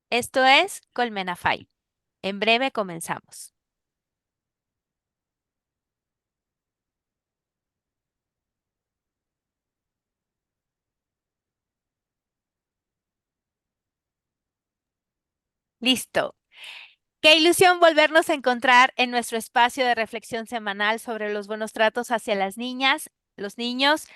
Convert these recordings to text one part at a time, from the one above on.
Esto es Colmenafy. En breve comenzamos. Listo. Qué ilusión volvernos a encontrar en nuestro espacio de reflexión semanal sobre los buenos tratos hacia las niñas, los niños,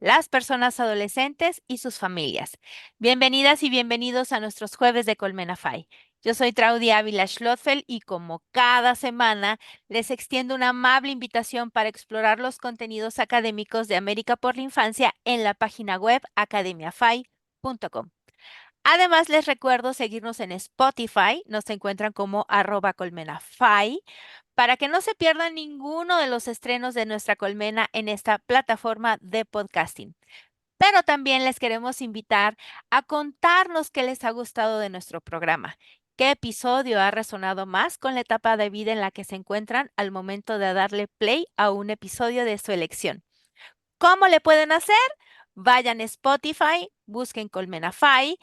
las personas adolescentes y sus familias. Bienvenidas y bienvenidos a nuestros jueves de Colmenafy. Yo soy Traudy Ávila Schlotfeld y como cada semana les extiendo una amable invitación para explorar los contenidos académicos de América por la Infancia en la página web academiafy.com. Además, les recuerdo seguirnos en Spotify, nos encuentran como @colmenafy, para que no se pierdan ninguno de los estrenos de nuestra colmena en esta plataforma de podcasting. Pero también les queremos invitar a contarnos qué les ha gustado de nuestro programa. ¿Qué episodio ha resonado más con la etapa de vida en la que se encuentran al momento de darle play a un episodio de su elección? ¿Cómo le pueden hacer? Vayan a Spotify, busquen Colmenafy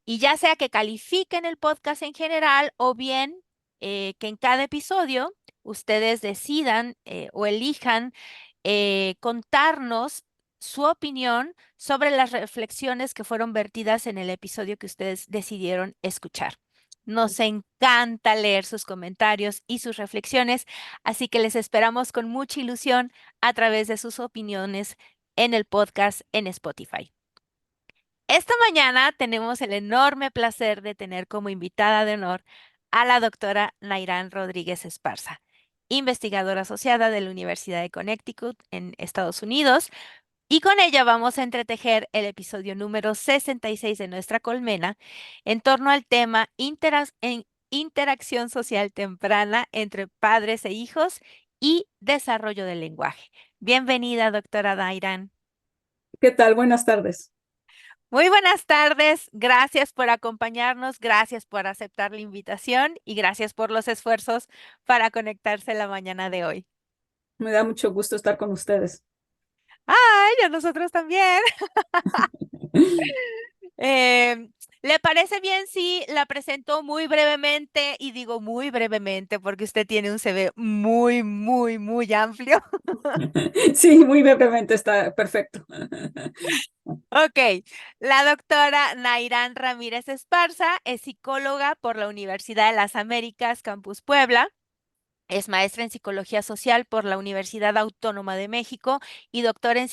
y ya sea que califiquen el podcast en general o bien que en cada episodio ustedes decidan o elijan contarnos su opinión sobre las reflexiones que fueron vertidas en el episodio que ustedes decidieron escuchar. Nos encanta leer sus comentarios y sus reflexiones, así que les esperamos con mucha ilusión a través de sus opiniones en el podcast en Spotify. Esta mañana tenemos el enorme placer de tener como invitada de honor a la doctora Nairán Rodríguez Esparza, investigadora asociada de la Universidad de Connecticut en Estados Unidos, y con ella vamos a entretejer el episodio número 66 de nuestra colmena en torno al tema interacción social temprana entre padres e hijos y desarrollo del lenguaje. Bienvenida, doctora Nairán. ¿Qué tal? Buenas tardes. Muy buenas tardes, gracias por acompañarnos, gracias por aceptar la invitación y gracias por los esfuerzos para conectarse la mañana de hoy. Me da mucho gusto estar con ustedes. Ay, a nosotros también. Em, ¿Le parece bien si la presento muy brevemente? Y digo muy brevemente porque usted tiene un CV muy, muy, muy amplio. Sí, muy brevemente está perfecto. Ok, la doctora Nairán Ramírez Esparza es psicóloga por la Universidad de las Américas, Campus Puebla. Es maestra en psicología social por la Universidad Autónoma de México y doctora en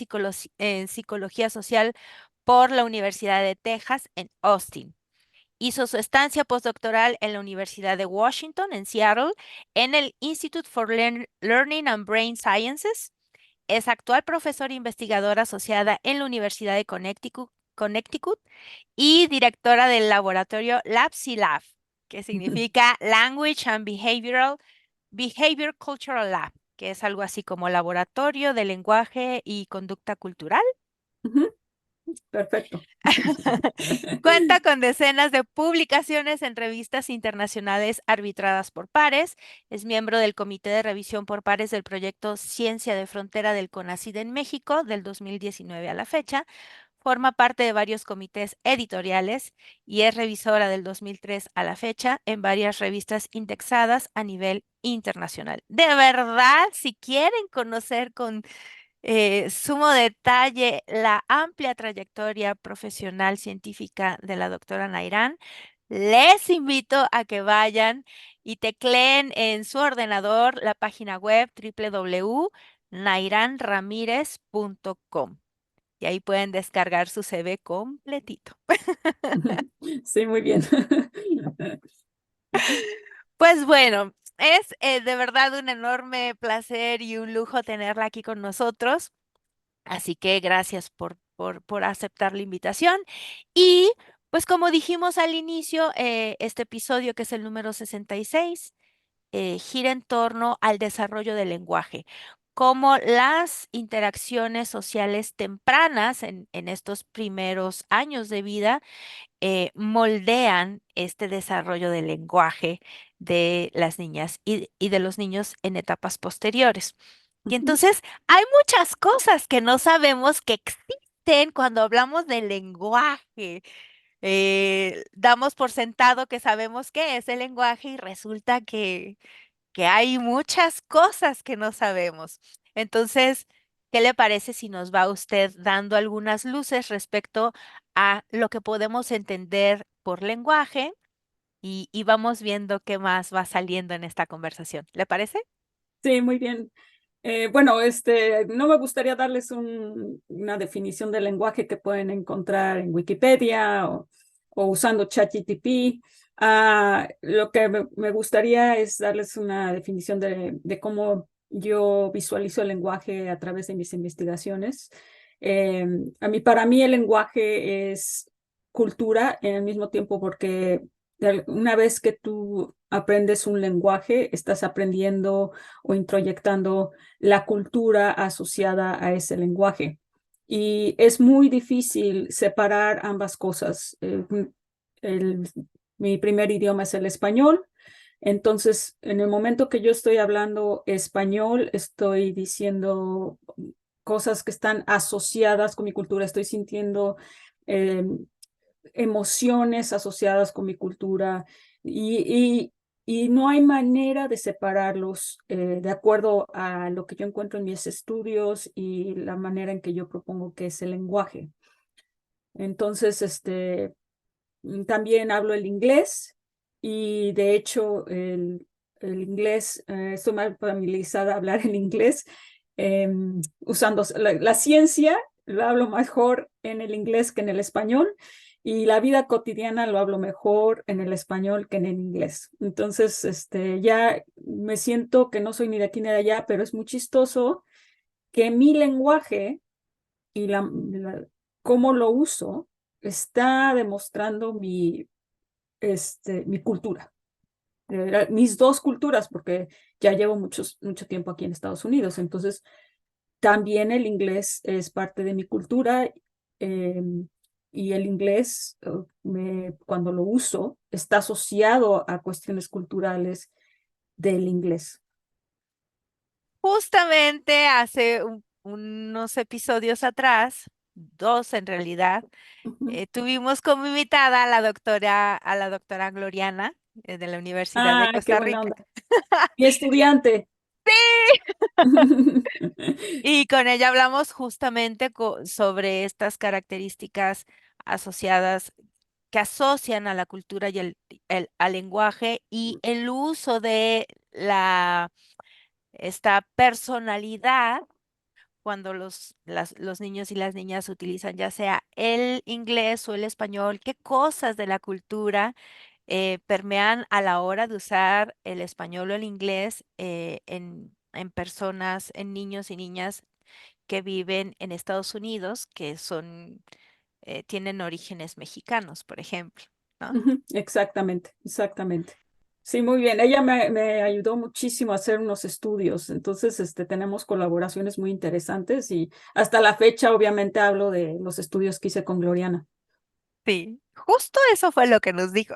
psicología social por la Universidad de Texas en Austin. Hizo su estancia postdoctoral en la Universidad de Washington en Seattle en el Institute for Learning and Brain Sciences. Es actual profesora investigadora asociada en la Universidad de Connecticut y directora del laboratorio LabSciLab, que significa Language and Behavior Cultural Lab, que es algo así como laboratorio de lenguaje y conducta cultural. Ujú, perfecto. Cuenta con decenas de publicaciones en revistas internacionales arbitradas por pares. Es miembro del Comité de Revisión por Pares del proyecto Ciencia de Frontera del CONACYT en México del 2019 a la fecha. Forma parte de varios comités editoriales y es revisora del 2003 a la fecha en varias revistas indexadas a nivel internacional. De verdad, si quieren conocer con sumo detalle la amplia trayectoria profesional científica de la doctora Nairán, les invito a que vayan y tecleen en su ordenador la página web www.nairanramirez.com y ahí pueden descargar su CV completito. Sí, muy bien. Pues bueno, es de verdad un enorme placer y un lujo tenerla aquí con nosotros. Así que gracias por aceptar la invitación. Y pues como dijimos al inicio, este episodio, que es el número 66, gira en torno al desarrollo del lenguaje, cómo las interacciones sociales tempranas en estos primeros años de vida moldean este desarrollo del lenguaje de las niñas y de los niños en etapas posteriores. Y Ujú, entonces hay muchas cosas que no sabemos que existen cuando hablamos del lenguaje. Damos por sentado que sabemos qué es el lenguaje y resulta que hay muchas cosas que no sabemos. Entonces, ¿qué le parece si nos va usted dando algunas luces respecto a lo que podemos entender por lenguaje y vamos viendo qué más va saliendo en esta conversación? ¿Le parece? Sí, muy bien. Bueno, no me gustaría darles una definición del lenguaje que pueden encontrar en Wikipedia o usando ChatGPT. Lo que me gustaría es darles una definición de cómo yo visualizo el lenguaje a través de mis investigaciones. Eh, para mí el lenguaje es cultura en el mismo tiempo porque una vez que tú aprendes un lenguaje, estás aprendiendo o introyectando la cultura asociada a ese lenguaje. Y es muy difícil separar ambas cosas. El- Mi primer idioma es el español. Entonces, en el momento que yo estoy hablando español, estoy diciendo cosas que están asociadas con mi cultura. Estoy sintiendo eh, emociones asociadas con mi cultura y no hay manera de separarlos de acuerdo a lo que yo encuentro en mis estudios y la manera en que yo propongo que es el lenguaje. Entonces, también hablo el inglés y de hecho el inglés, estoy más familiarizada a hablar el inglés usando la ciencia, lo hablo mejor en el inglés que en el español y la vida cotidiana lo hablo mejor en el español que en el inglés. Entonces, ya me siento que no soy ni de aquí ni de allá, pero es muy chistoso que mi lenguaje y cómo lo uso está demostrando mi cultura, mis dos culturas, porque ya llevo mucho tiempo aquí en Estados Unidos, entonces también el inglés es parte de mi cultura eh, y el inglés, cuando lo uso, está asociado a cuestiones culturales del inglés. Justamente hace unos episodios atrás, dos en realidad, Ujú. tuvimos como invitada a la doctora Gloriana, de la Universidad de Ah, qué Costa buena Rica. onda. Mi estudiante. Y con ella hablamos justamente sobre estas características asociadas que asocian a la cultura y al lenguaje y el uso de esta personalidad cuando los niños y las niñas utilizan ya sea el inglés o el español, qué cosas de la cultura permean a la hora de usar el español o el inglés en personas, en niños y niñas que viven en Estados Unidos, que tienen orígenes mexicanos, por ejemplo, ¿no? Ujú, exactamente, exactamente. Sí, muy bien. Ella me ayudó muchísimo a hacer unos estudios. Entonces, tenemos colaboraciones muy interesantes y hasta la fecha, obviamente, hablo de los estudios que hice con Gloriana. Sí, justo eso fue lo que nos dijo.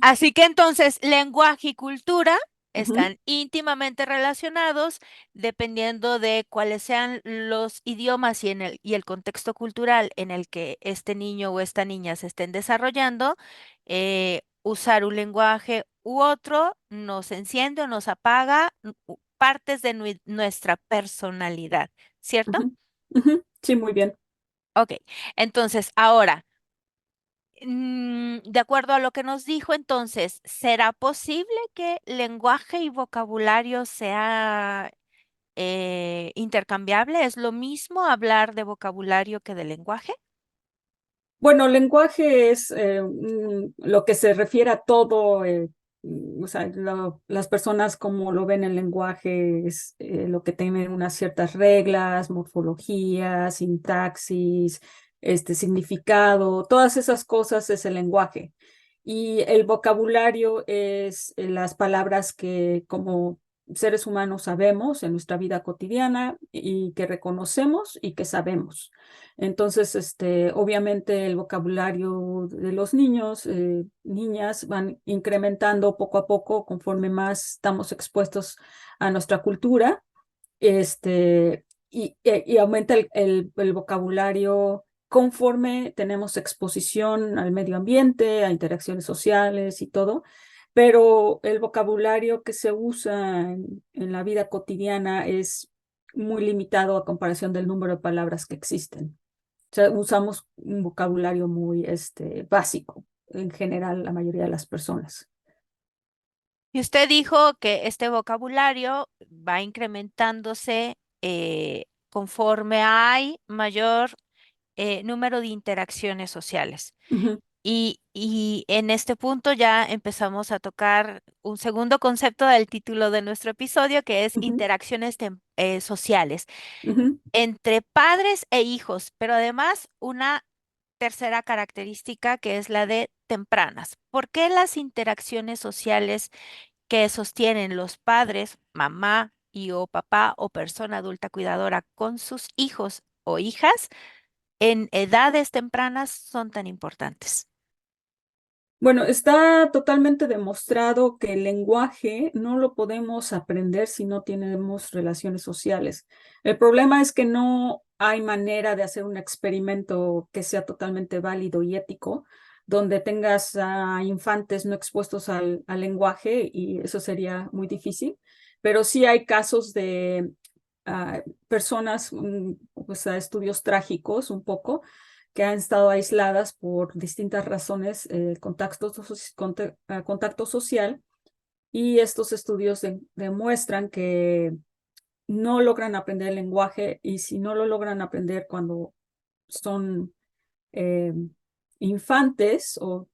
Así que entonces, lenguaje y cultura Ujú, están íntimamente relacionados dependiendo de cuáles sean los idiomas y el contexto cultural en el que este niño o esta niña se estén desarrollando. Usar un lenguaje u otro nos enciende o nos apaga partes de nuestra personalidad, ¿cierto? ujú, ujú. Sí, muy bien. Ok, entonces ahora. De acuerdo a lo que nos dijo, entonces, ¿será posible que lenguaje y vocabulario sea intercambiable? ¿Es lo mismo hablar de vocabulario que de lenguaje? Bueno, lenguaje es lo que se refiere a todo, o sea, las personas como lo ven el lenguaje es lo que tienen unas ciertas reglas, morfología, sintaxis, significado, todas esas cosas es el lenguaje. Y el vocabulario es las palabras que como seres humanos sabemos en nuestra vida cotidiana y que reconocemos y que sabemos. Entonces, obviamente el vocabulario de los niños, niñas, van incrementando poco a poco conforme más estamos expuestos a nuestra cultura, y aumenta el vocabulario conforme tenemos exposición al medio ambiente, a interacciones sociales y todo, pero el vocabulario que se usa en la vida cotidiana es muy limitado a comparación del número de palabras que existen. O sea, usamos un vocabulario muy básico en general la mayoría de las personas. Y usted dijo que este vocabulario va incrementándose conforme hay mayor número de interacciones sociales. Ujú, Y en este punto ya empezamos a tocar un segundo concepto del título de nuestro episodio, que es ujú, interacciones sociales ujú. entre padres e hijos, pero además una tercera característica que es la de tempranas. ¿Por qué las interacciones sociales que sostienen los padres, mamá y o papá o persona adulta cuidadora con sus hijos o hijas en edades tempranas son tan importantes? Bueno, está totalmente demostrado que el lenguaje no lo podemos aprender si no tenemos relaciones sociales. El problema es que no hay manera de hacer un experimento que sea totalmente válido y ético, donde tengas a infantes no expuestos al lenguaje y eso sería muy difícil. Pero sí hay casos de personas, pues, estudios trágicos un poco que han estado aisladas por distintas razones, contacto social, y estos estudios demuestran que no logran aprender el lenguaje y si no lo logran aprender cuando son eh, infantes o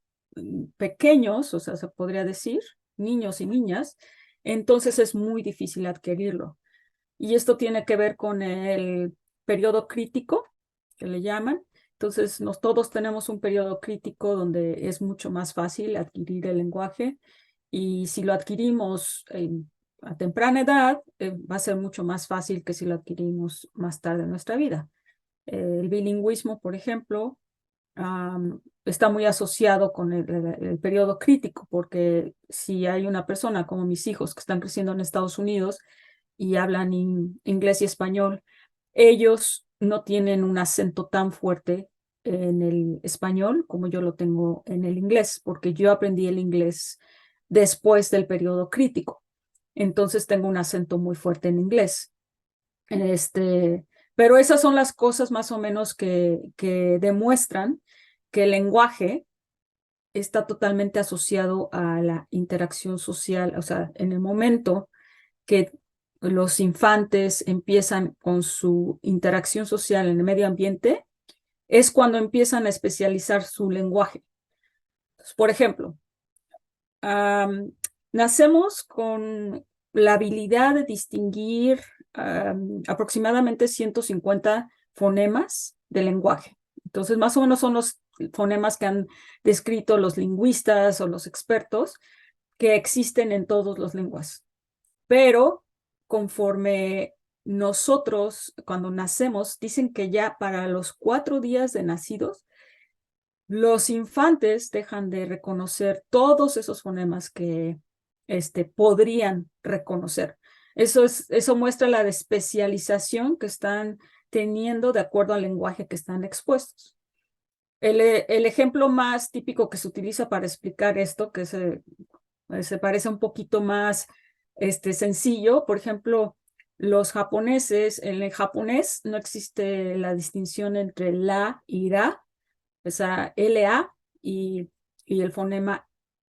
pequeños, o sea, se podría decir, niños y niñas, entonces es muy difícil adquirirlo. Y esto tiene que ver con el periodo crítico, que le llaman. Entonces, todos tenemos un periodo crítico donde es mucho más fácil adquirir el lenguaje y si lo adquirimos a temprana edad, va a ser mucho más fácil que si lo adquirimos más tarde en nuestra vida. El bilingüismo, por ejemplo, está muy asociado con el periodo crítico, porque si hay una persona como mis hijos que están creciendo en Estados Unidos y hablan inglés y español, ellos no tienen un acento tan fuerte en el español como yo lo tengo en el inglés, porque yo aprendí el inglés después del periodo crítico. Entonces tengo un acento muy fuerte en inglés. Pero esas son las cosas más o menos que demuestran que el lenguaje está totalmente asociado a la interacción social. O sea, en el momento que los infantes empiezan con su interacción social en el medio ambiente, es cuando empiezan a especializar su lenguaje. Por ejemplo, nacemos con la habilidad de distinguir aproximadamente 150 fonemas del lenguaje. Entonces, más o menos son los fonemas que han descrito los lingüistas o los expertos que existen en todas las lenguas. Pero conforme nosotros, cuando nacemos, dicen que ya para los 4 días de nacidos, los infantes dejan de reconocer todos esos fonemas que podrían reconocer. Eso muestra la especialización que están teniendo de acuerdo al lenguaje que están expuestos. El ejemplo más típico que se utiliza para explicar esto, que se parece un poquito más sencillo, por ejemplo, los japoneses, en el japonés no existe la distinción entre la y ra, o sea, LA y el fonema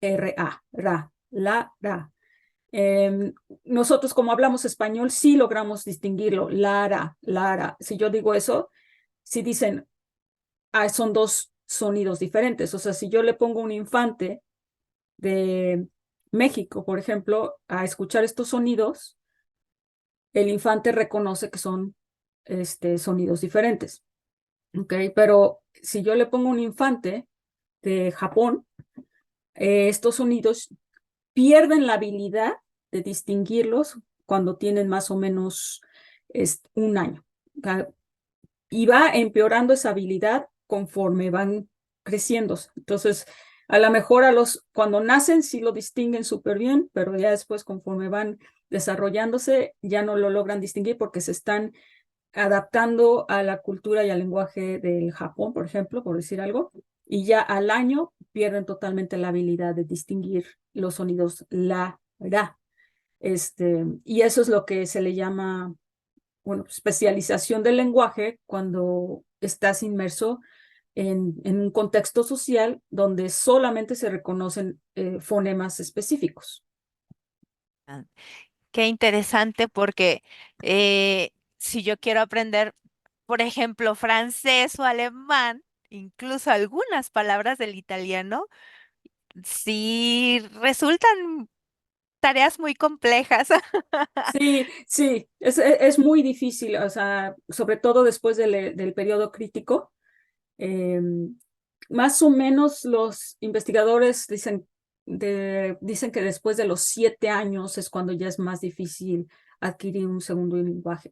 RA, ra, la, ra. Nosotros, como hablamos español, sí logramos distinguirlo, lara, lara. Si yo digo eso, si dicen, son dos sonidos diferentes. O sea, si yo le pongo un infante de México, por ejemplo, a escuchar estos sonidos, el infante reconoce que son sonidos diferentes. ¿Ok? Pero si yo le pongo un infante de Japón, estos sonidos pierden la habilidad de distinguirlos cuando tienen más o menos un año. Y va empeorando esa habilidad conforme van creciendo. Entonces, a lo mejor cuando nacen sí lo distinguen súper bien, pero ya después conforme van desarrollándose ya no lo logran distinguir porque se están adaptando a la cultura y al lenguaje del Japón, por ejemplo, por decir algo, y ya al año pierden totalmente la habilidad de distinguir los sonidos la, ra. Y eso es lo que se le llama, bueno, especialización del lenguaje cuando estás inmerso en un contexto social donde solamente se reconocen fonemas específicos. Ah, qué interesante porque si yo quiero aprender, por ejemplo, francés o alemán, incluso algunas palabras del italiano, sí resultan tareas muy complejas. Sí, sí, es muy difícil, o sea, sobre todo después del periodo crítico. Eh, Más o menos los investigadores dicen que después de los 7 años es cuando ya es más difícil adquirir un segundo lenguaje.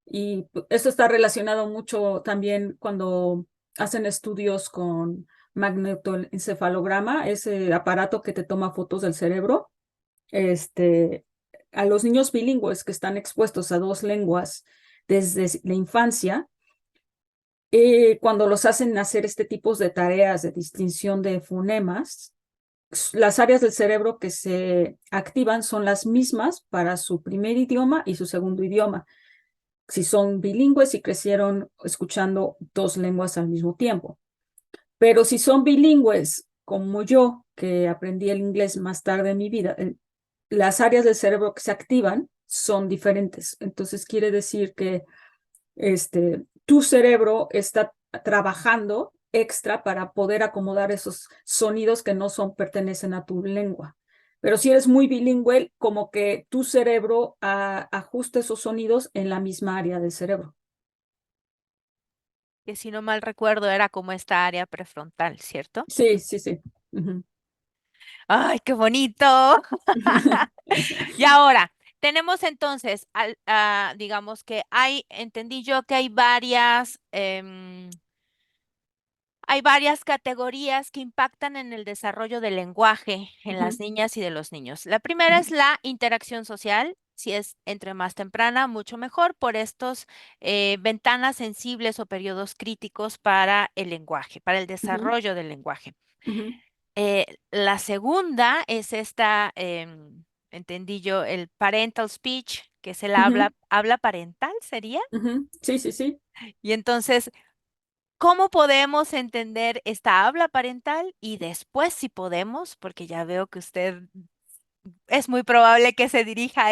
Y esto está relacionado mucho también cuando hacen estudios con magnetoencefalograma, ese aparato que te toma fotos del cerebro. este, a los niños bilingües que están expuestos a dos lenguas desde la infancia, cuando los hacen hacer este tipo de tareas de distinción de fonemas, las áreas del cerebro que se activan son las mismas para su primer idioma y su segundo idioma, si son bilingües y crecieron escuchando dos lenguas al mismo tiempo. Pero si son bilingües, como yo, que aprendí el inglés más tarde en mi vida, las áreas del cerebro que se activan son diferentes. Entonces quiere decir que tu cerebro está trabajando extra para poder acomodar esos sonidos que no son pertenecen a tu lengua. Pero si eres muy bilingüe, como que tu cerebro ajusta esos sonidos en la misma área del cerebro. Que si no mal recuerdo era como esta área prefrontal, ¿cierto? Sí, sí, sí. Ujú. ¡Ay, qué bonito! Y ahora, tenemos entonces, digamos que entendí yo que hay varias categorías que impactan en el desarrollo del lenguaje en las Ujú, niñas y de los niños. La primera es la interacción social. Si es entre más temprana, mucho mejor por estos ventanas sensibles o periodos críticos para el lenguaje, para el ujú, desarrollo del lenguaje. ujú, La segunda es esta, entendí yo, el parental speech, que es el ujú, habla parental, ¿sería? ujú. Sí, sí, sí. Y entonces, ¿cómo podemos entender esta habla parental? Y después, si podemos, porque ya veo que usted es muy probable que se dirija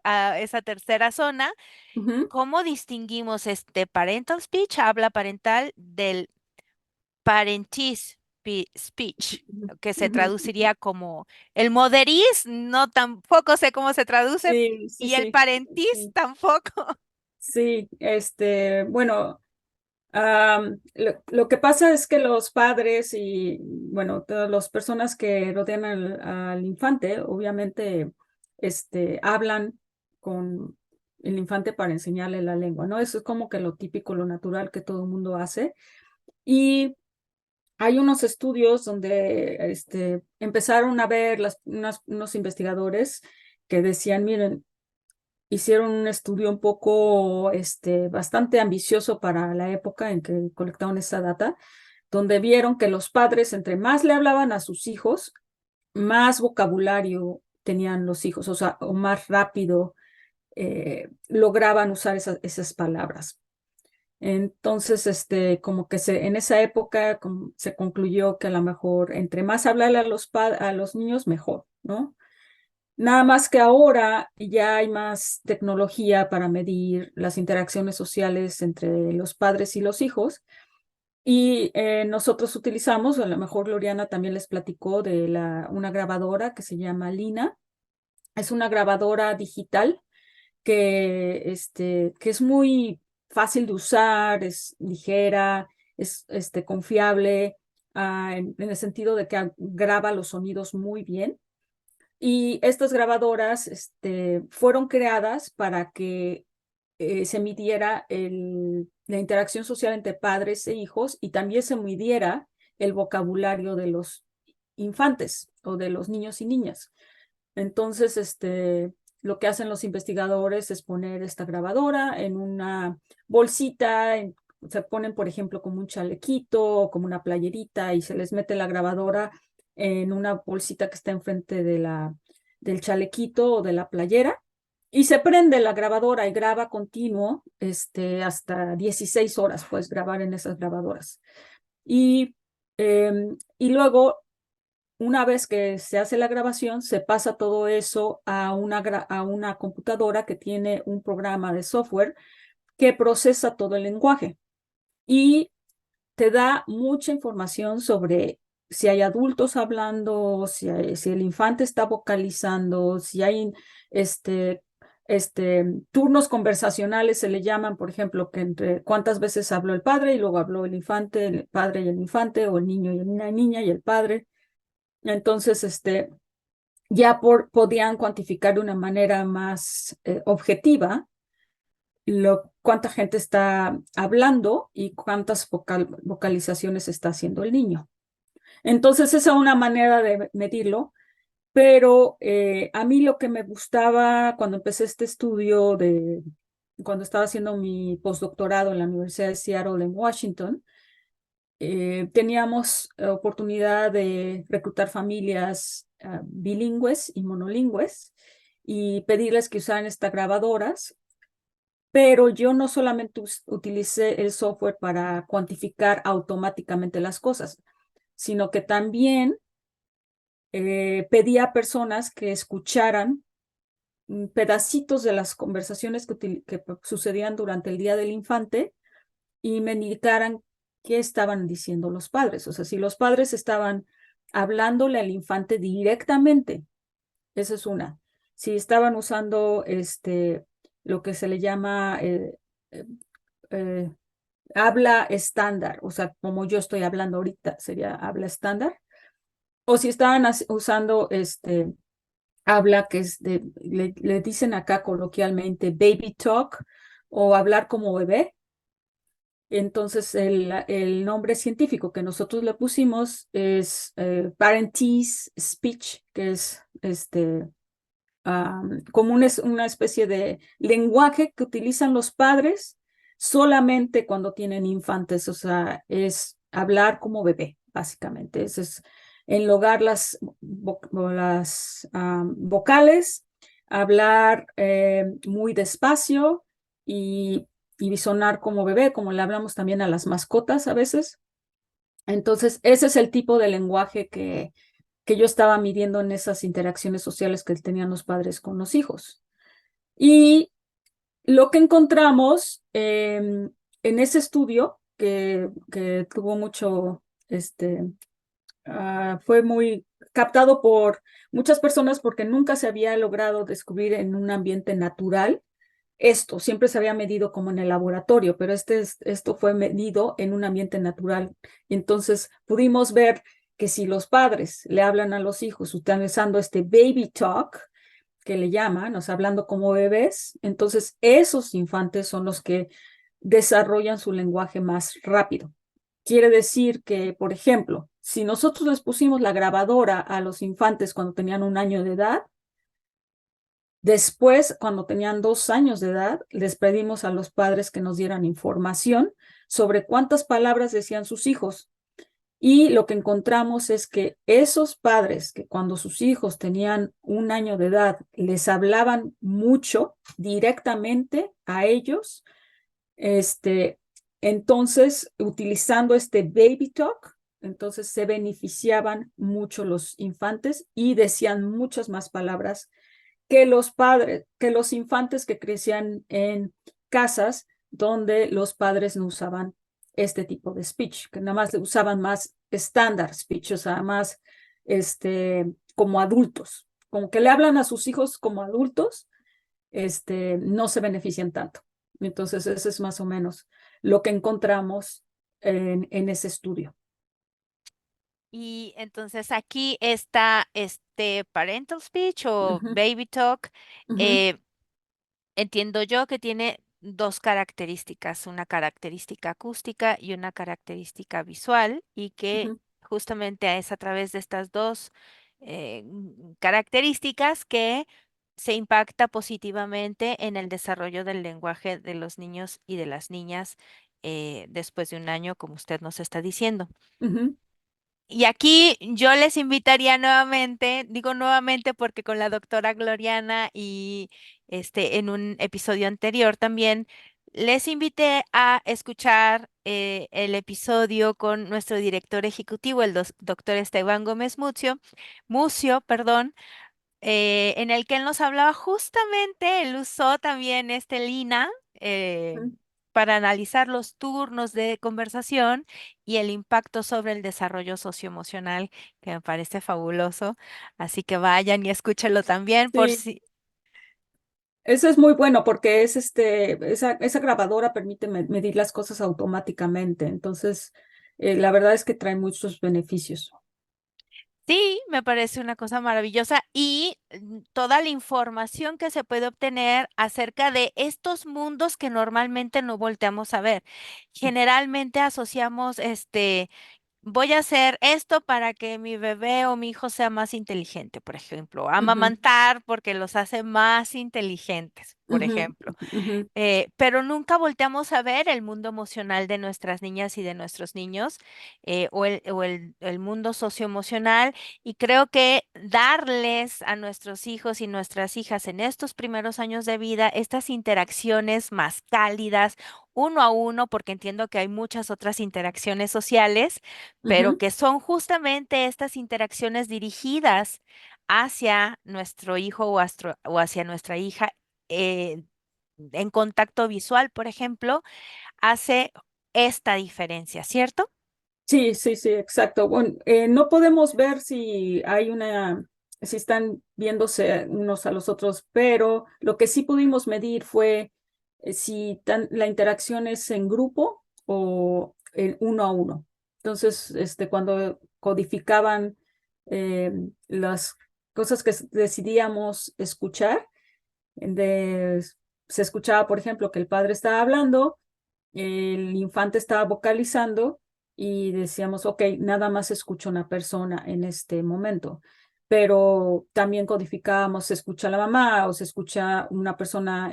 a esa tercera zona, Ujú, ¿cómo distinguimos este parental speech, habla parental, del parentis speech, que se ujú. traduciría como el moderís? No, tampoco sé cómo se traduce, Sí, sí, y el sí. parentis Sí, tampoco. sí, bueno, lo que pasa es que los padres y, bueno, todas las personas que rodean al infante, obviamente, hablan con el infante para enseñarle la lengua, ¿no? Eso es como que lo típico, lo natural que todo el mundo hace. Y hay unos estudios donde, empezaron a ver unos investigadores que decían, miren, hicieron un estudio un poco, bastante ambicioso para la época en que colectaron esa data, donde vieron que los padres, entre más le hablaban a sus hijos, más vocabulario tenían los hijos, o sea, o más rápido lograban usar esas palabras. Entonces, como que en esa época se concluyó que a lo mejor entre más hablarle a a los niños, mejor, ¿no? Nada más que ahora ya hay más tecnología para medir las interacciones sociales entre los padres y los hijos. Y nosotros utilizamos, a lo mejor Gloriana también les platicó de una grabadora que se llama Lina. Es una grabadora digital que es muy fácil de usar, es ligera, es confiable, en el sentido de que graba los sonidos muy bien. Y estas grabadoras fueron creadas para que se midiera la interacción social entre padres e hijos y también se midiera el vocabulario de los infantes o de los niños y niñas. Entonces, lo que hacen los investigadores es poner esta grabadora en una bolsita, se ponen, por ejemplo, como un chalequito o como una playerita y se les mete la grabadora en una bolsita que está enfrente del chalequito o de la playera y se prende la grabadora y graba continuo, hasta 16 horas puedes grabar en esas grabadoras. Y luego, una vez que se hace la grabación, se pasa todo eso a una computadora que tiene un programa de software que procesa todo el lenguaje y te da mucha información sobre si hay adultos hablando, si el infante está vocalizando, si hay este, turnos conversacionales, se le llaman, por ejemplo, que entre cuántas veces habló el padre y luego habló el padre y el infante, o el niño y la niña y el padre. Entonces, ya podían cuantificar de una manera más objetiva cuánta gente está hablando y cuántas vocalizaciones está haciendo el niño. Entonces, esa es una manera de medirlo, pero a mí lo que me gustaba cuando empecé este estudio cuando estaba haciendo mi postdoctorado en la Universidad de Seattle en Washington, teníamos oportunidad de reclutar familias bilingües y monolingües y pedirles que usaran estas grabadoras, pero yo no solamente utilicé el software para cuantificar automáticamente las cosas, sino que también pedí a personas que escucharan pedacitos de las conversaciones que sucedían durante el Día del Infante y me indicaran qué estaban diciendo los padres. O sea, si los padres estaban hablándole al infante directamente, esa es una. Si estaban usando lo que se le llama eh, eh, habla estándar, o sea, como yo estoy hablando ahorita, sería habla estándar. O si estaban usando habla que le dicen acá coloquialmente baby talk o hablar como bebé. Entonces, el nombre científico que nosotros le pusimos es Parentese Speech, que es como una especie de lenguaje que utilizan los padres solamente cuando tienen infantes, o sea, es hablar como bebé, básicamente. Es enlogar las vocales, hablar muy despacio y sonar como bebé, como le hablamos también a las mascotas a veces. Entonces, ese es el tipo de lenguaje que yo estaba midiendo en esas interacciones sociales que tenían los padres con los hijos. Y lo que encontramos en ese estudio, que tuvo mucho, fue muy captado por muchas personas porque nunca se había logrado descubrir en un ambiente natural esto. Siempre se había medido como en el laboratorio, pero esto fue medido en un ambiente natural. Y entonces pudimos ver que si los padres le hablan a los hijos utilizando este baby talk, que le llaman, o sea, hablando como bebés, entonces esos infantes son los que desarrollan su lenguaje más rápido. Quiere decir que, por ejemplo, si nosotros les pusimos la grabadora a los infantes cuando tenían 1 año de edad, después, cuando tenían 2 años de edad, les pedimos a los padres que nos dieran información sobre cuántas palabras decían sus hijos. Y lo que encontramos es que esos padres que cuando sus hijos tenían 1 año de edad les hablaban mucho directamente a ellos, este, entonces utilizando este baby talk, entonces se beneficiaban mucho los infantes y decían muchas más palabras que los padres, que los infantes que crecían en casas donde los padres no usaban este tipo de speech, que nada más usaban más estándar speech, o sea, más como adultos, como que le hablan a sus hijos como adultos, no se benefician tanto. Entonces, eso es más o menos lo que encontramos en ese estudio. Y entonces aquí está este parental speech o Ujú, baby talk. ujú, eh, Entiendo yo que tiene dos características, una característica acústica y una característica visual, y que ujú, justamente es a través de estas dos características que se impacta positivamente en el desarrollo del lenguaje de los niños y de las niñas después de un año, como usted nos está diciendo. Ujú, Y aquí yo les invitaría nuevamente, digo nuevamente porque con la doctora Gloriana y en un episodio anterior también les invité a escuchar el episodio con nuestro director ejecutivo, el doctor Esteban Gómez Mucio, perdón, en el que él nos hablaba justamente, él usó también este Lina ujú. para analizar los turnos de conversación y el impacto sobre el desarrollo socioemocional, que me parece fabuloso. Así que vayan y escúchenlo también por Sí, si... eso es muy bueno porque es esa grabadora permite medir las cosas automáticamente. Entonces, la verdad es que trae muchos beneficios. Sí, me parece una cosa maravillosa y toda la información que se puede obtener acerca de estos mundos que normalmente no volteamos a ver. Generalmente asociamos voy a hacer esto para que mi bebé o mi hijo sea más inteligente, por ejemplo. Ujú, Amamantar porque los hace más inteligentes, por ujú, ejemplo. ujú, Pero nunca volteamos a ver el mundo emocional de nuestras niñas y de nuestros niños, o el mundo socioemocional. Y creo que darles a nuestros hijos y nuestras hijas en estos primeros años de vida estas interacciones más cálidas, uno a uno, porque entiendo que hay muchas otras interacciones sociales, pero ujú. que son justamente estas interacciones dirigidas hacia nuestro hijo o hacia nuestra hija. eh, en contacto visual, por ejemplo, hace esta diferencia, ¿cierto? Sí, sí, sí, exacto. Bueno, no podemos ver si están viéndose unos a los otros, pero lo que sí pudimos medir fue si la interacción es en grupo o en uno a uno. Entonces, cuando codificaban eh, las cosas que decidíamos escuchar, de- se escuchaba, por ejemplo, que el padre estaba hablando, el infante estaba vocalizando y decíamos, ok, nada más escucha una persona en este momento, pero también codificábamos, se escucha la mamá o se escucha una persona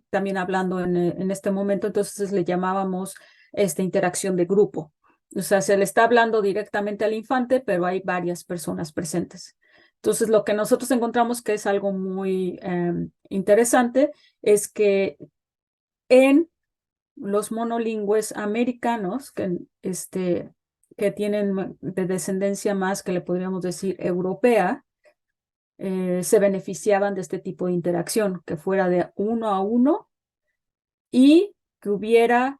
también hablando en este momento, entonces le llamábamos esta interacción de grupo. O sea, se le está hablando directamente al infante, pero hay varias personas presentes. Entonces, lo que nosotros encontramos que es algo muy interesante es que en los monolingües americanos, que tienen de descendencia más, que le podríamos decir, europea, se beneficiaban de este tipo de interacción, que fuera de uno a uno y que hubiera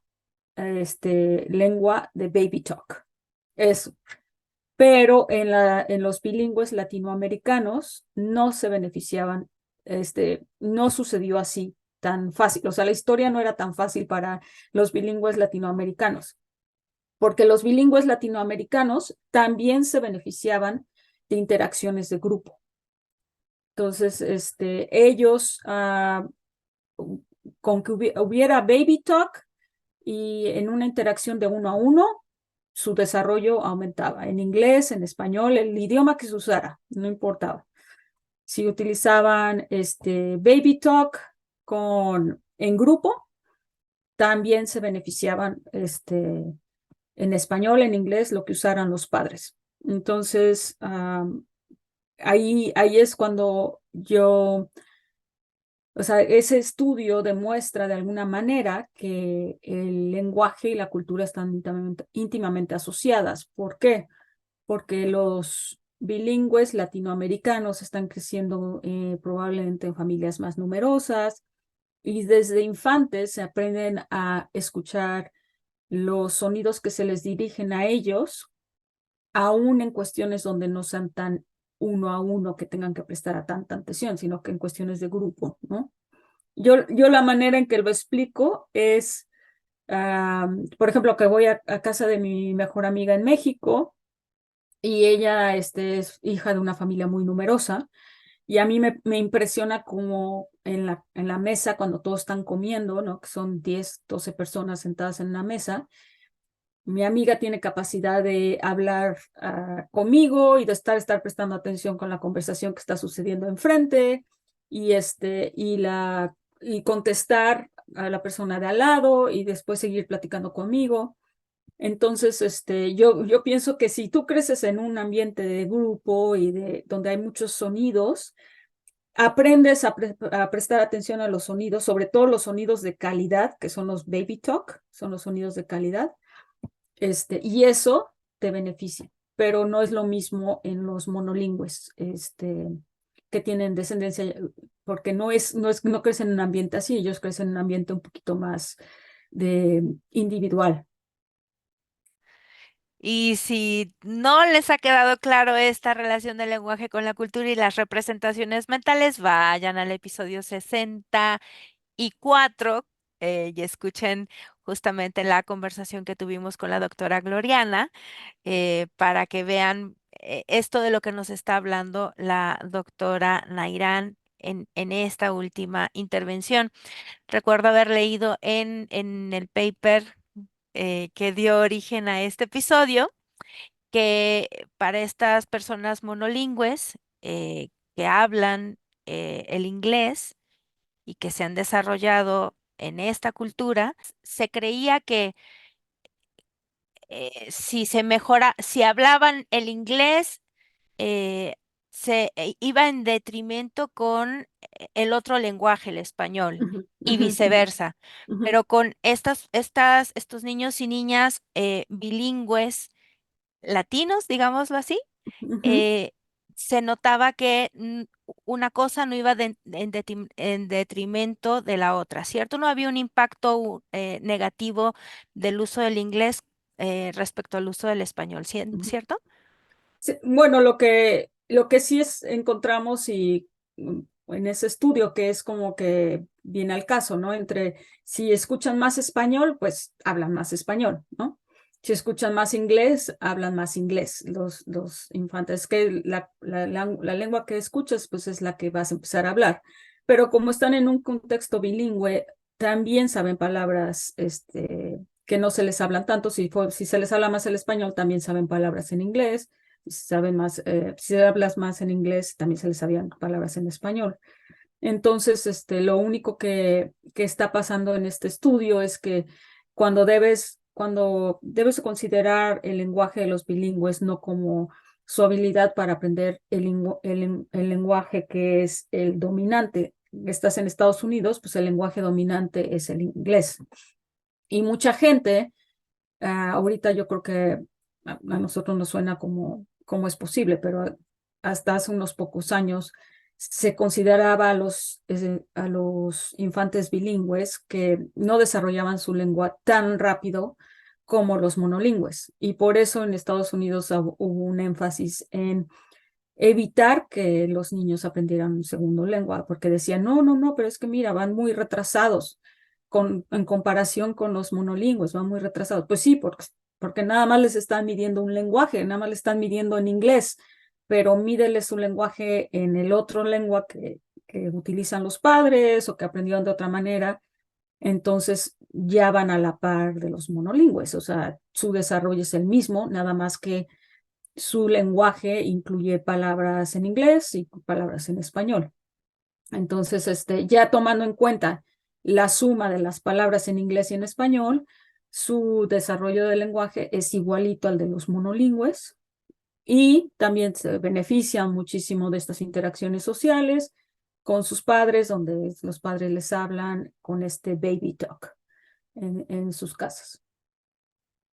lengua de baby talk. Eso. Pero en los bilingües latinoamericanos no se beneficiaban, no sucedió así tan fácil. O sea, la historia no era tan fácil para los bilingües latinoamericanos, porque los bilingües latinoamericanos también se beneficiaban de interacciones de grupo. Entonces, ellos, con que hubiera baby talk y en una interacción de uno a uno, su desarrollo aumentaba. En inglés, en español, el idioma que se usara, no importaba. Si utilizaban baby talk en grupo, también se beneficiaban en español, en inglés, lo que usaran los padres. Entonces, ahí es cuando o sea, ese estudio demuestra de alguna manera que el lenguaje y la cultura están íntimamente asociadas. ¿Por qué? Porque los bilingües latinoamericanos están creciendo probablemente en familias más numerosas y desde infantes se aprenden a escuchar los sonidos que se les dirigen a ellos, aún en cuestiones donde no sean tan uno a uno que tengan que prestar a tanta atención, sino que en cuestiones de grupo, ¿no? Yo la manera en que lo explico es, por ejemplo, que voy a casa de mi mejor amiga en México y ella es hija de una familia muy numerosa y a mí me impresiona como en la mesa cuando todos están comiendo, ¿no? Que son 10 12 personas sentadas en una mesa. Mi amiga tiene capacidad de hablar conmigo y de estar prestando atención con la conversación que está sucediendo enfrente. y contestar a la persona de al lado y después seguir platicando conmigo. Entonces, yo pienso que si tú creces en un ambiente de grupo y donde hay muchos sonidos, aprendes a prestar atención a los sonidos, sobre todo los sonidos de calidad, que son los baby talk, son los sonidos de calidad, y eso te beneficia, pero no es lo mismo en los monolingües, que tienen descendencia, porque no crecen en un ambiente así, ellos crecen en un ambiente un poquito más de individual. Y si no les ha quedado claro esta relación del lenguaje con la cultura y las representaciones mentales, vayan al episodio 64 y escuchen justamente la conversación que tuvimos con la doctora Gloriana para que vean esto de lo que nos está hablando la doctora Nairán en esta última intervención. Recuerdo haber leído en el paper que dio origen a este episodio que para estas personas monolingües que hablan el inglés y que se han desarrollado en esta cultura, se creía que si se mejora, si hablaban el inglés, eh, iba en detrimento con el otro lenguaje, el español, Ujú, y ujú, ujú, viceversa. ujú, Pero con estos niños y niñas bilingües latinos, digámoslo así, ujú. eh, se notaba que una cosa no iba en detrimento de la otra, ¿cierto? No había un impacto negativo del uso del inglés respecto al uso del español, Ujú. ¿cierto? Sí, bueno, lo que sí encontramos en ese estudio que es como que viene al caso, ¿no? Entre si escuchan más español, pues hablan más español, ¿no? Si escuchan más inglés, hablan más inglés los infantes. Que la lengua que escuchas, pues es la que vas a empezar a hablar. Pero como están en un contexto bilingüe, también saben palabras, que no se les hablan tanto. Si se les habla más el español, también saben palabras en inglés. Si saben más, si hablas más en inglés, también se les sabían palabras en español. Entonces, lo único que está pasando en este estudio es que cuando debes considerar el lenguaje de los bilingües no como su habilidad para aprender el lenguaje que es el dominante. Estás en Estados Unidos, pues el lenguaje dominante es el inglés. Y mucha gente, ahorita yo creo que a nosotros nos suena como es posible, pero hasta hace unos pocos años se consideraba a los infantes bilingües que no desarrollaban su lengua tan rápido como los monolingües. Y por eso en Estados Unidos hubo un énfasis en evitar que los niños aprendieran un segundo lengua, porque decían, no, no, no, pero es que mira, van muy retrasados en comparación con los monolingües, van muy retrasados. Pues sí, porque nada más les están midiendo un lenguaje, nada más le están midiendo en inglés, pero mídeles su lenguaje en el otro lengua que utilizan los padres o que aprendieron de otra manera, entonces ya van a la par de los monolingües, o sea, su desarrollo es el mismo, nada más que su lenguaje incluye palabras en inglés y palabras en español. Entonces, ya tomando en cuenta la suma de las palabras en inglés y en español, su desarrollo del lenguaje es igualito al de los monolingües y también se benefician muchísimo de estas interacciones sociales con sus padres, donde los padres les hablan con este baby talk en sus casas.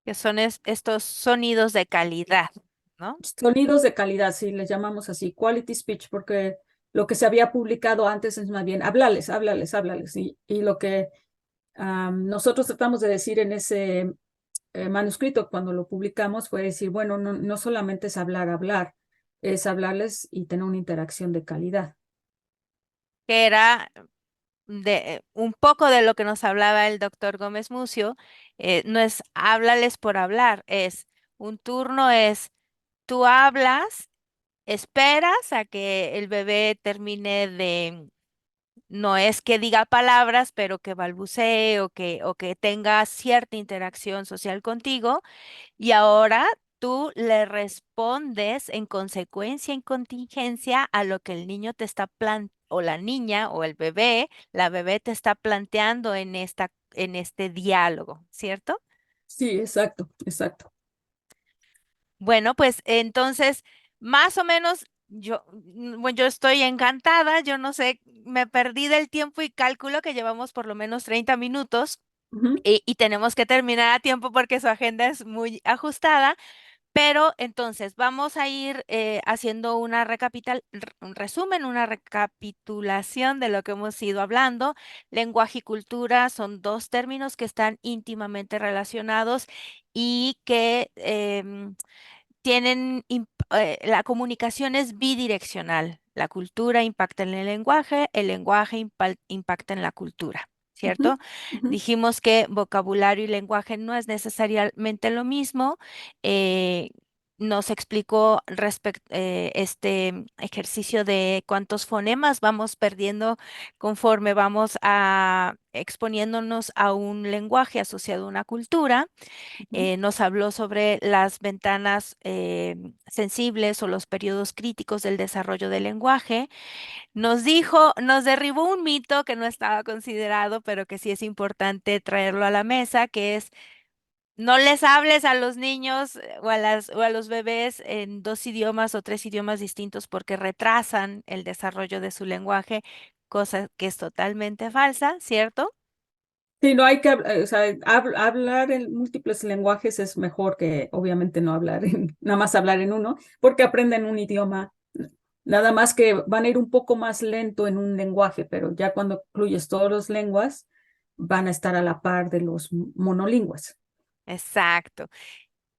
Que son estos sonidos de calidad, ¿no? Sonidos de calidad, sí, les llamamos así, quality speech, porque lo que se había publicado antes es más bien, háblales, háblales, háblales. Y lo que nosotros tratamos de decir en ese manuscrito cuando lo publicamos fue decir, bueno, no, no solamente es hablar, hablar, es hablarles y tener una interacción de calidad. Que era de un poco de lo que nos hablaba el doctor Gómez Mucio, no es háblales por hablar, es un turno, es tú hablas, esperas a que el bebé termine no es que diga palabras, pero que balbucee o que tenga cierta interacción social contigo, y ahora tú le respondes en consecuencia, en contingencia a lo que el niño te está o la niña o el bebé, la bebé te está planteando en este diálogo, ¿cierto? Sí, exacto, exacto. Bueno, pues entonces, más o menos, bueno, yo estoy encantada, yo no sé, me perdí del tiempo y cálculo que llevamos por lo menos 30 minutos Ujú, y tenemos que terminar a tiempo porque su agenda es muy ajustada. Pero entonces vamos a ir haciendo un resumen, una recapitulación de lo que hemos ido hablando. Lenguaje y cultura son dos términos que están íntimamente relacionados y que la comunicación es bidireccional. La cultura impacta en el lenguaje impacta en la cultura, ujú, ¿cierto? ujú, Dijimos que vocabulario y lenguaje no es necesariamente lo mismo. eh, Nos explicó este ejercicio de cuántos fonemas vamos perdiendo conforme vamos exponiéndonos a un lenguaje asociado a una cultura. ujú, Nos habló sobre las ventanas sensibles o los periodos críticos del desarrollo del lenguaje. Nos derribó un mito que no estaba considerado, pero que sí es importante traerlo a la mesa, que es no les hables a los niños o a los bebés en dos idiomas o tres idiomas distintos porque retrasan el desarrollo de su lenguaje, cosa que es totalmente falsa, ¿cierto? sí, no hay que, o sea, hablar en múltiples lenguajes es mejor que obviamente no hablar nada más hablar en uno, porque aprenden un idioma, nada más que van a ir un poco más lento en un lenguaje, pero ya cuando incluyes todas las lenguas, van a estar a la par de los monolingües. Exacto.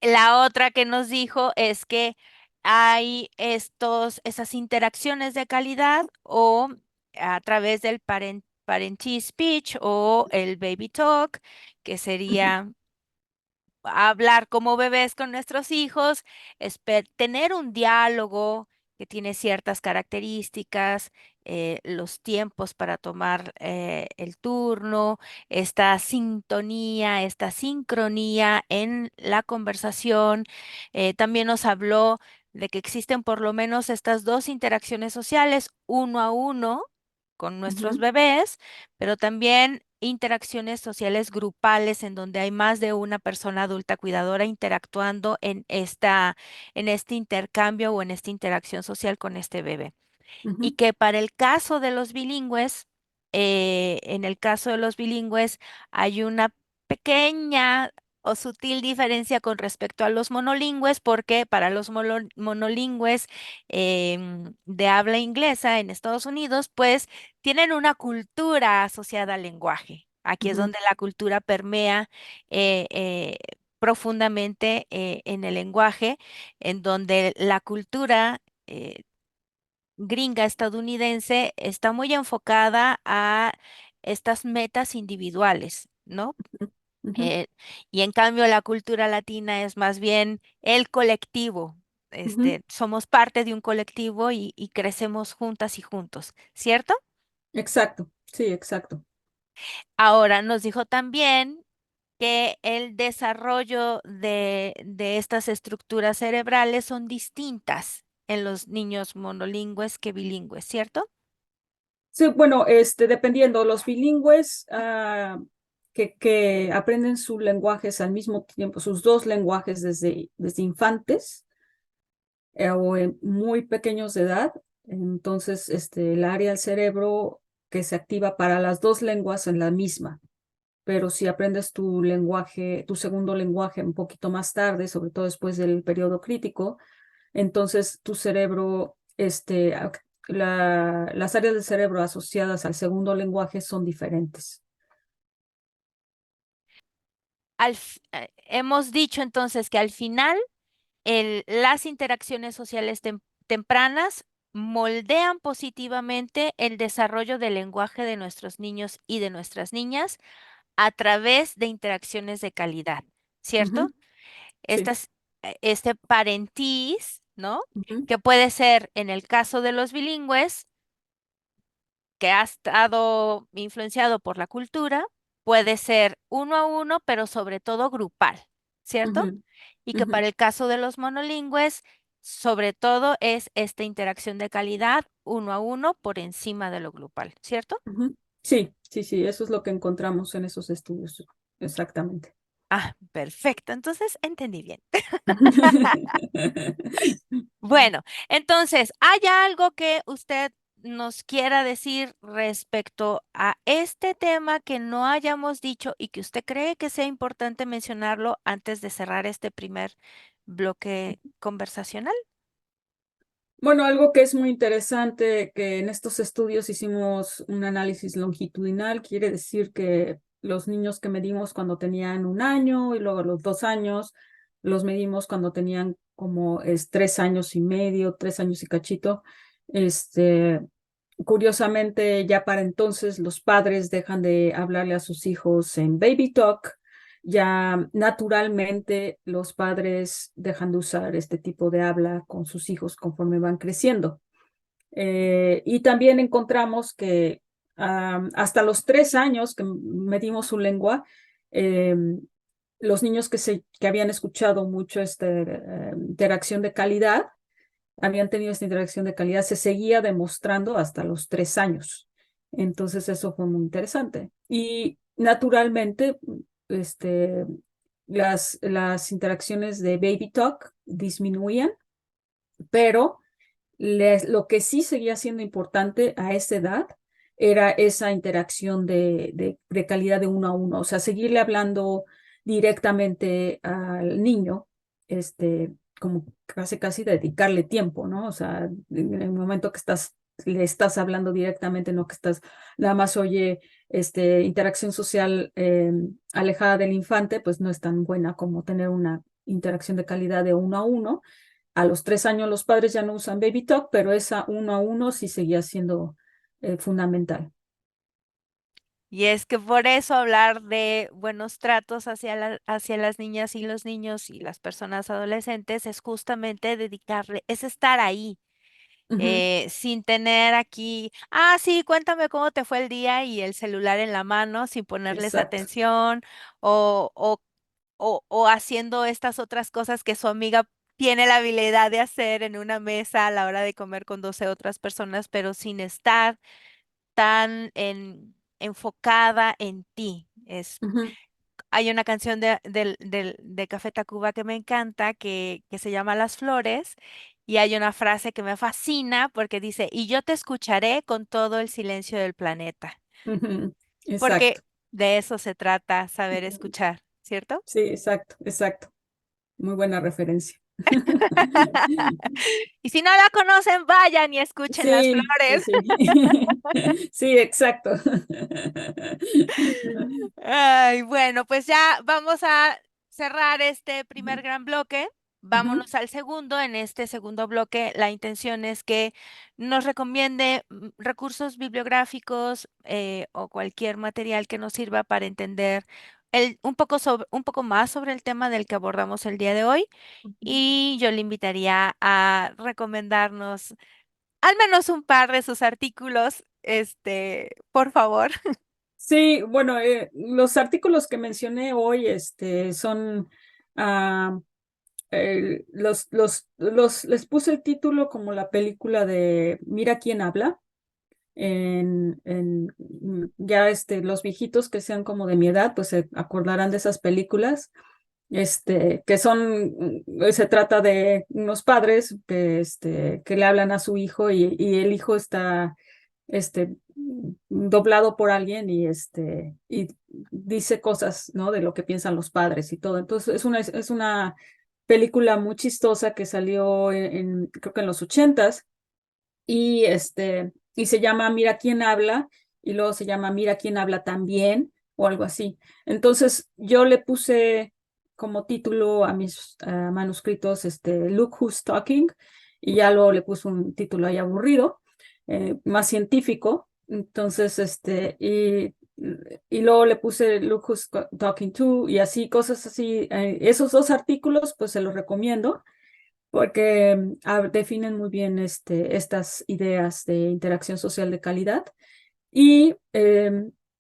La otra que nos dijo es que hay esas interacciones de calidad o a través del parentee speech o el baby talk, que Ujú, sería hablar como bebés con nuestros hijos, tener un diálogo que tiene ciertas características, los tiempos para tomar el turno, esta sintonía, esta sincronía en la conversación. También nos habló de que existen por lo menos estas dos interacciones sociales, uno a uno con nuestros ujú, bebés, pero también interacciones sociales grupales en donde hay más de una persona adulta cuidadora interactuando en este intercambio o en esta interacción social con este bebé. Y ujú, que para el caso de los bilingües, en el caso de los bilingües hay una pequeña o sutil diferencia con respecto a los monolingües, porque para los monolingües de habla inglesa en Estados Unidos, pues tienen una cultura asociada al lenguaje. Aquí es ujú, donde la cultura permea profundamente en el lenguaje, en donde la cultura gringa estadounidense está muy enfocada a estas metas individuales, ¿no? ujú, Eh, y en cambio la cultura latina es más bien el colectivo. ujú. Somos parte de un colectivo y crecemos juntas y juntos, ¿cierto? Exacto, sí, exacto. Ahora nos dijo también que el desarrollo de estas estructuras cerebrales son distintas en los niños monolingües que bilingües, ¿cierto? Sí, bueno, dependiendo, los bilingües que aprenden sus lenguajes al mismo tiempo, sus dos lenguajes desde infantes o en muy pequeños de edad, entonces el área del cerebro que se activa para las dos lenguas en la misma. Pero si aprendes tu lenguaje, tu segundo lenguaje un poquito más tarde, sobre todo después del periodo crítico, entonces tu cerebro, las áreas del cerebro asociadas al segundo lenguaje son diferentes. Hemos dicho entonces que al final las interacciones sociales tempranas moldean positivamente el desarrollo del lenguaje de nuestros niños y de nuestras niñas a través de interacciones de calidad, ¿cierto? Ujú, sí. Este parentis, ¿no? Ujú, Que puede ser en el caso de los bilingües que ha estado influenciado por la cultura, puede ser uno a uno, pero sobre todo grupal, ¿cierto? ujú, y que Ujú, para el caso de los monolingües, sobre todo es esta interacción de calidad uno a uno por encima de lo grupal, ¿cierto? ujú. Sí, sí, sí, eso es lo que encontramos en esos estudios, exactamente. Ah, perfecto. Entonces entendí bien. Bueno, entonces, ¿hay algo que usted nos quiera decir respecto a este tema que no hayamos dicho y que usted cree que sea importante mencionarlo antes de cerrar este primer bloque conversacional? Bueno, algo que es muy interesante, que en estos estudios hicimos un análisis longitudinal, quiere decir que los niños que medimos cuando tenían 1 año y luego los 2 años, los medimos cuando tenían como 3 años y medio, 3 años y cachito. Este, curiosamente, ya para entonces los padres dejan de hablarle a sus hijos en baby talk. Ya naturalmente los padres dejan de usar este tipo de habla con sus hijos conforme van creciendo. Y también encontramos que hasta los 3 años que medimos su lengua, eh, los niños que habían escuchado mucho esta interacción de calidad, habían tenido esta interacción de calidad, se seguía demostrando hasta los 3 años. Entonces eso fue muy interesante. Y naturalmente, este, las interacciones de baby talk disminuían, pero lo que sí seguía siendo importante a esa edad era esa interacción de calidad de uno a uno, o sea, seguirle hablando directamente al niño, como casi casi dedicarle tiempo, ¿no? O sea, en el momento que le estás hablando directamente, no que estás nada más oye, interacción social alejada del infante, pues no es tan buena como tener una interacción de calidad de uno a uno. A los 3 años los padres ya no usan Baby Talk, pero esa uno a uno sí seguía siendo fundamental. Y es que por eso hablar de buenos tratos hacia hacia las niñas y los niños y las personas adolescentes es justamente dedicarle, es estar ahí, Ujú, sin tener aquí, sí, cuéntame cómo te fue el día y el celular en la mano sin ponerles exacto. atención o, o, o haciendo estas otras cosas que su amiga tiene la habilidad de hacer en una mesa a la hora de comer con 12 otras personas, pero sin estar tan enfocada en ti. Ujú, Hay una canción de Café Tacuba que me encanta que se llama Las Flores y hay una frase que me fascina porque dice, y yo te escucharé con todo el silencio del planeta, ujú, exacto. porque de eso se trata, saber escuchar, ¿cierto? Sí, exacto, exacto. Muy buena referencia. Y si no la conocen, vayan y escuchen Las Sí, sí, Flores. sí. Sí, exacto. Ay, bueno, pues ya vamos a cerrar este primer gran bloque. Ujú, Vámonos al segundo. En este segundo bloque, la intención es que nos recomiende recursos bibliográficos o cualquier material que nos sirva para entender un poco más sobre el tema del que abordamos el día de hoy. ujú. Y yo le invitaría a recomendarnos al menos un par de sus artículos, por favor. Sí, bueno, los artículos que mencioné hoy, son ah, les puse el título como la película de Mira quién habla. Ya los viejitos que sean como de mi edad, pues se acordarán de esas películas, que se trata de unos padres que le hablan a su hijo y el hijo está, doblado por alguien y dice cosas, ¿no? De lo que piensan los padres y todo. Entonces es una película muy chistosa que salió creo que en los 80s y se llama Mira quién habla, y luego se llama Mira quién habla también, o algo así. Entonces, yo le puse como título a mis manuscritos, Look Who's Talking, y ya luego le puse un título ahí aburrido, más científico. Entonces, y luego le puse Look Who's Talking To, y así, cosas así. Esos dos artículos, pues se los recomiendo porque definen muy bien estas ideas de interacción social de calidad. Y,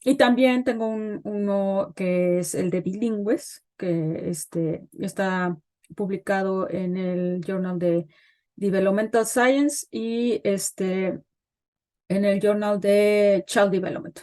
y también tengo uno que es el de bilingües, que está publicado en el Journal de Developmental Science y en el Journal de Child Development.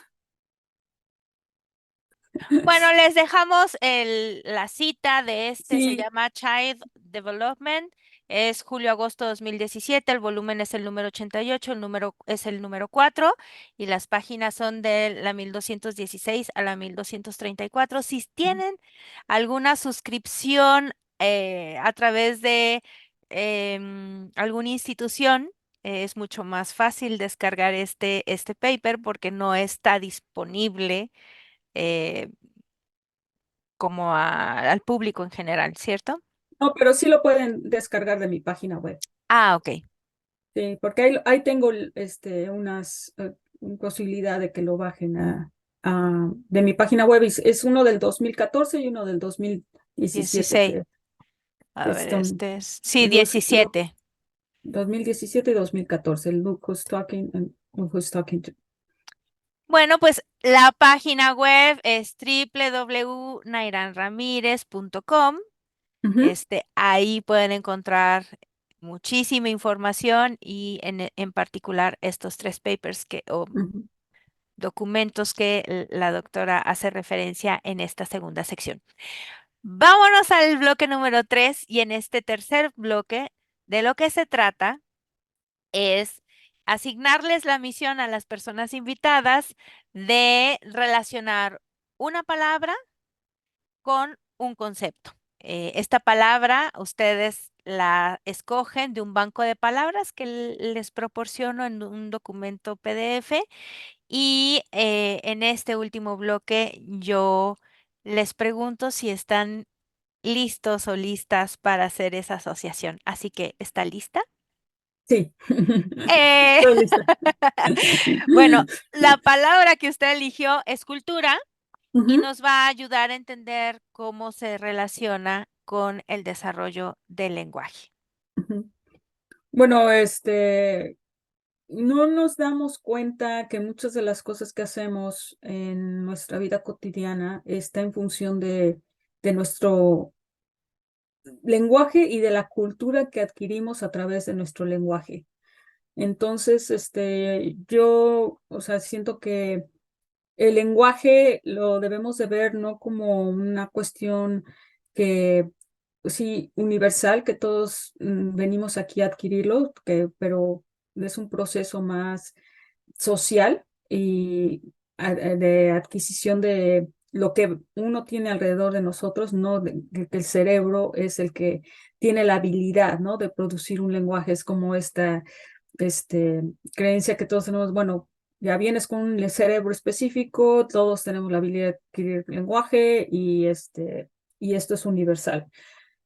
Bueno, les dejamos la cita de se Sí, llama Child Development, es julio-agosto 2017, el volumen es el número 88, el número es el número 4 y las páginas son de la 1216 a la 1234. Si tienen alguna suscripción a través de alguna institución, es mucho más fácil descargar este paper porque no está disponible eh, como al público en general, ¿cierto? no, pero sí lo pueden descargar de mi página web. Ah, ok. Sí, porque ahí tengo unas posibilidad de que lo bajen de mi página web. Es uno del 2014 y uno del 2017 16. A que ver, están sí, Look, 17. 2017 y 2014. El Look Who's Talking and Look Who's Talking to. Bueno, pues la página web es www.nairanramirez.com. Ujú, Ahí pueden encontrar muchísima información y en particular estos tres papers o ujú. documentos que la doctora hace referencia en esta segunda sección. Vámonos al bloque número 3 y en este tercer bloque de lo que se trata es asignarles la misión a las personas invitadas de relacionar una palabra con un concepto. Esta palabra ustedes la escogen de un banco de palabras que les proporciono en un documento PDF y en este último bloque yo les pregunto si están listos o listas para hacer esa asociación. Así que, ¿está lista? Sí, Eh, estoy lista. Bueno, la palabra que usted eligió es cultura y Ujú, nos va a ayudar a entender cómo se relaciona con el desarrollo del lenguaje. ujú. Bueno, no nos damos cuenta que muchas de las cosas que hacemos en nuestra vida cotidiana está en función de nuestro lenguaje y de la cultura que adquirimos a través de nuestro lenguaje. Entonces, yo, o sea, siento que el lenguaje lo debemos de ver no como una cuestión que, sí, universal, que todos venimos aquí a adquirirlo, pero es un proceso más social y de adquisición de lo que uno tiene alrededor de nosotros, no que el cerebro es el que tiene la habilidad, ¿no? De producir un lenguaje. Es como esta este, creencia que todos tenemos, bueno, ya vienes con un cerebro específico, todos tenemos la habilidad de adquirir lenguaje y esto es universal.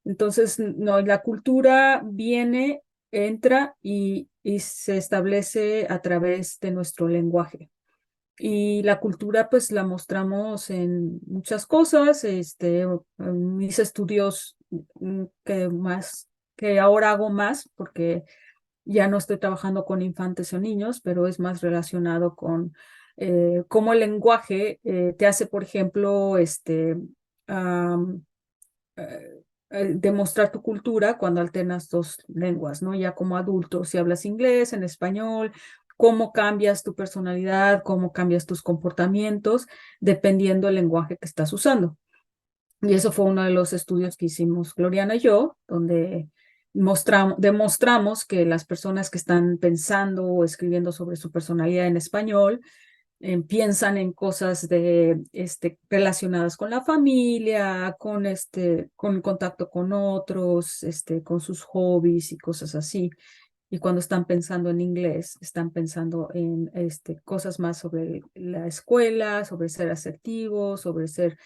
Entonces, no, la cultura viene, entra y se establece a través de nuestro lenguaje. Y la cultura, pues, la mostramos en muchas cosas. En mis estudios que ahora hago más, porque ya no estoy trabajando con infantes o niños, pero es más relacionado con cómo el lenguaje te hace, por ejemplo, am, demostrar tu cultura cuando alternas dos lenguas, ¿no? Ya como adulto, si hablas inglés, en español, cómo cambias tu personalidad, cómo cambias tus comportamientos, dependiendo del lenguaje que estás usando. Y eso fue uno de los estudios que hicimos Gloriana y yo, donde demostramos que las personas que están pensando o escribiendo sobre su personalidad en español piensan en cosas relacionadas con la familia, con contacto con otros, con sus hobbies y cosas así. Y cuando están pensando en inglés, están pensando en cosas más sobre la escuela, sobre ser asertivos, sobre ser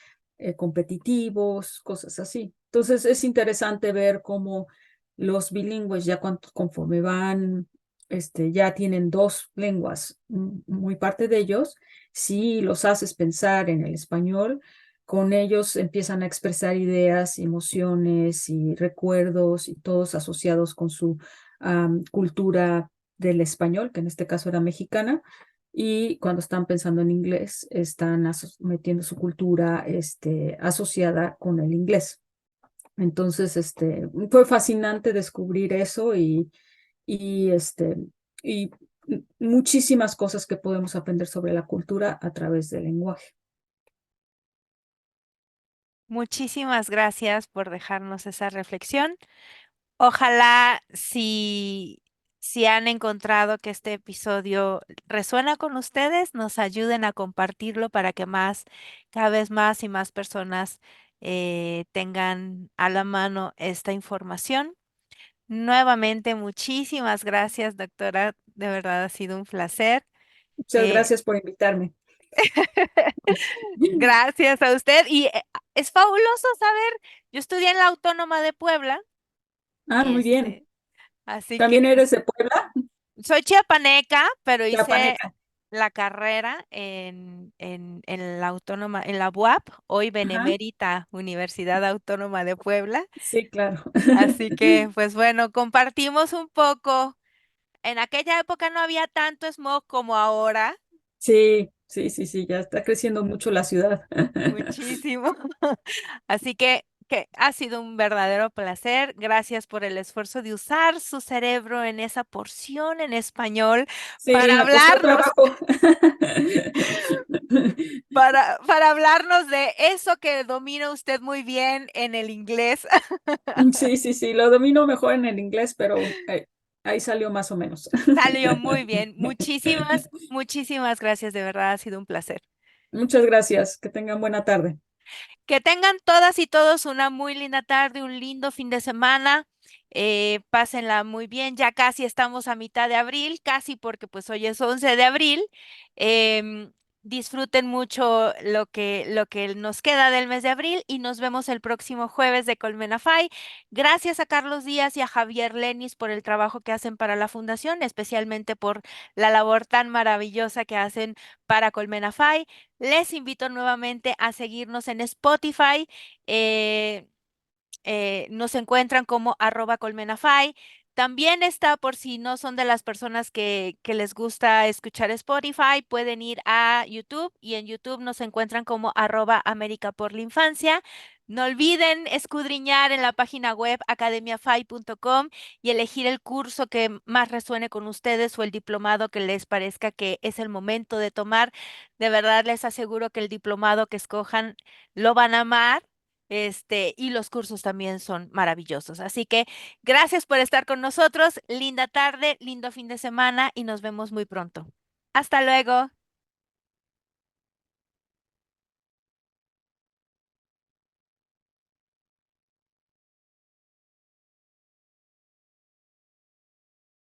competitivos, cosas así. Entonces es interesante ver cómo los bilingües ya conforme van, ya tienen dos lenguas, muy parte de ellos, si los haces pensar en el español, con ellos empiezan a expresar ideas, emociones y recuerdos y todos asociados con su cultura del español, que en este caso era mexicana, y cuando están pensando en inglés, están metiendo su cultura asociada con el inglés. Entonces, fue fascinante descubrir eso y, y muchísimas cosas que podemos aprender sobre la cultura a través del lenguaje. Muchísimas gracias por dejarnos esa reflexión. Ojalá si han encontrado que este episodio resuena con ustedes, nos ayuden a compartirlo para que cada vez más y más personas tengan a la mano esta información. Nuevamente, muchísimas gracias, doctora. De verdad ha sido un placer. Muchas Eh, gracias por invitarme. Gracias a usted. Y es fabuloso saber, yo estudié en la Autónoma de Puebla, Ah, muy bien. este, así que ¿También eres de Puebla? soy chiapaneca, pero hice Chiapaneca. la carrera en la Autónoma, en la UAP, hoy Ajá. Benemérita Universidad Autónoma de Puebla. Sí, claro. Así que, pues bueno, compartimos un poco. En aquella época no había tanto smog como ahora. Sí, sí, sí, sí, ya está creciendo mucho la ciudad. Muchísimo. Así que ha sido un verdadero placer. Gracias por el esfuerzo de usar su cerebro en esa porción en español Sí, para me costó hablarnos, trabajo. para hablarnos de eso que domina usted muy bien en el inglés. Sí, sí, sí, lo domino mejor en el inglés, pero ahí salió más o menos. Salió muy bien. Muchísimas, muchísimas gracias. De verdad ha sido un placer. Muchas gracias. Que tengan buena tarde. Que tengan todas y todos una muy linda tarde, un lindo fin de semana. Pásenla muy bien. Ya casi estamos a mitad de abril, casi porque pues hoy es 11 de abril. Em, Disfruten mucho lo que nos queda del mes de abril y nos vemos el próximo jueves de Colmenafai. Gracias a Carlos Díaz y a Javier Lenis por el trabajo que hacen para la fundación, especialmente por la labor tan maravillosa que hacen para Colmenafai. Les invito nuevamente a seguirnos en Spotify. eh, Nos encuentran como @colmenafai. También está, por si no son de las personas que les gusta escuchar Spotify, pueden ir a YouTube y en YouTube nos encuentran como @América por la Infancia. No olviden escudriñar en la página web academiafai.com y elegir el curso que más resuene con ustedes o el diplomado que les parezca que es el momento de tomar. De verdad les aseguro que el diplomado que escojan lo van a amar. Y los cursos también son maravillosos. Así que gracias por estar con nosotros. Linda tarde, lindo fin de semana y nos vemos muy pronto. Hasta luego.